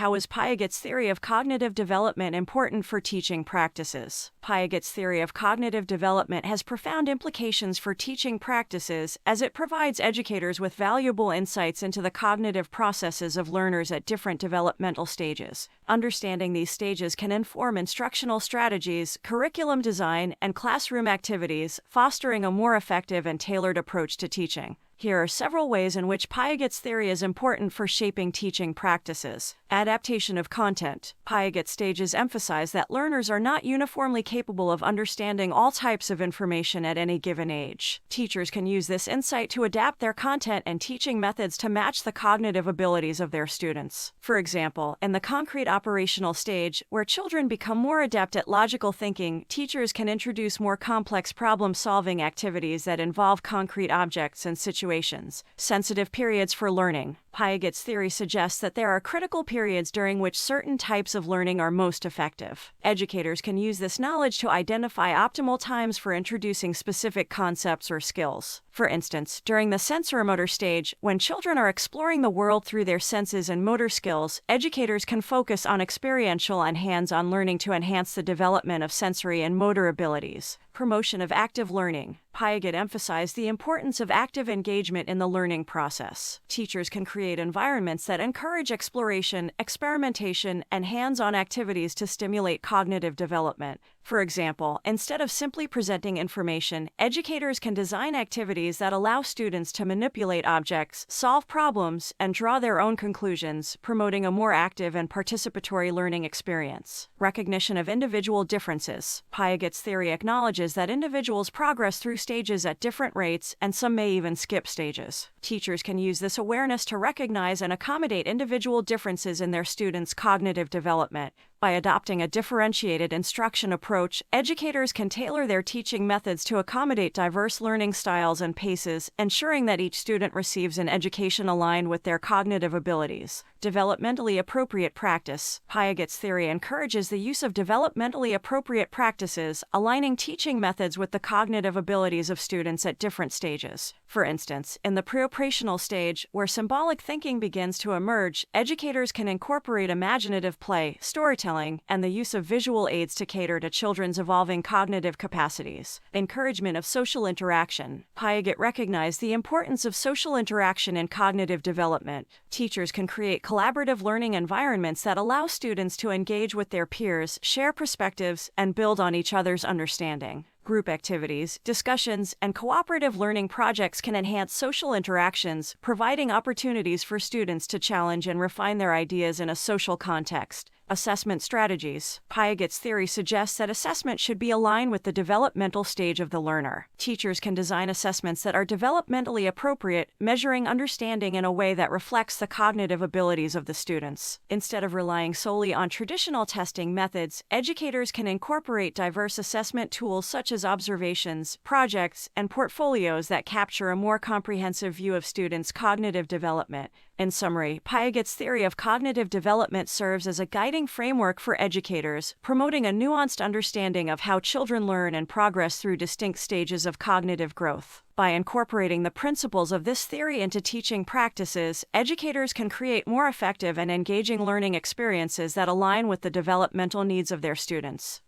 How is Piaget's theory of cognitive development important for teaching practices? Piaget's theory of cognitive development has profound implications for teaching practices as it provides educators with valuable insights into the cognitive processes of learners at different developmental stages. Understanding these stages can inform instructional strategies, curriculum design, and classroom activities, fostering a more effective and tailored approach to teaching. Here are several ways in which Piaget's theory is important for shaping teaching practices. Adaptation of content. Piaget's stages emphasize that learners are not uniformly capable of understanding all types of information at any given age. Teachers can use this insight to adapt their content and teaching methods to match the cognitive abilities of their students. For example, in the concrete operational stage, where children become more adept at logical thinking, teachers can introduce more complex problem-solving activities that involve concrete objects and situations. Sensitive periods for learning. Piaget's theory suggests that there are critical periods during which certain types of learning are most effective. Educators can use this knowledge to identify optimal times for introducing specific concepts or skills. For instance, during the sensorimotor stage, when children are exploring the world through their senses and motor skills, educators can focus on experiential and hands-on learning to enhance the development of sensory and motor abilities. Promotion of active learning. Piaget emphasized the importance of active engagement in the learning process. Teachers can create environments that encourage exploration, experimentation, and hands-on activities to stimulate cognitive development. For example, instead of simply presenting information, educators can design activities that allow students to manipulate objects, solve problems, and draw their own conclusions, promoting a more active and participatory learning experience. Recognition of individual differences. Piaget's theory acknowledges that individuals progress through stages at different rates, and some may even skip stages. Teachers can use this awareness to recognize and accommodate individual differences in their students' cognitive development. By adopting a differentiated instruction approach, educators can tailor their teaching methods to accommodate diverse learning styles and paces, ensuring that each student receives an education aligned with their cognitive abilities. Developmentally appropriate practice. Piaget's theory encourages the use of developmentally appropriate practices, aligning teaching methods with the cognitive abilities of students at different stages. For instance, in the preoperational stage, where symbolic thinking begins to emerge, educators can incorporate imaginative play, storytelling, and the use of visual aids to cater to children's evolving cognitive capacities. Encouragement of social interaction. Piaget recognized the importance of social interaction in cognitive development. Teachers can create collaborative learning environments that allow students to engage with their peers, share perspectives, and build on each other's understanding. Group activities, discussions, and cooperative learning projects can enhance social interactions, providing opportunities for students to challenge and refine their ideas in a social context. Assessment strategies. Piaget's theory suggests that assessment should be aligned with the developmental stage of the learner. Teachers can design assessments that are developmentally appropriate, measuring understanding in a way that reflects the cognitive abilities of the students. Instead of relying solely on traditional testing methods, educators can incorporate diverse assessment tools such as observations, projects, and portfolios that capture a more comprehensive view of students' cognitive development. In summary, Piaget's theory of cognitive development serves as a guiding framework for educators, promoting a nuanced understanding of how children learn and progress through distinct stages of cognitive growth. By incorporating the principles of this theory into teaching practices, educators can create more effective and engaging learning experiences that align with the developmental needs of their students.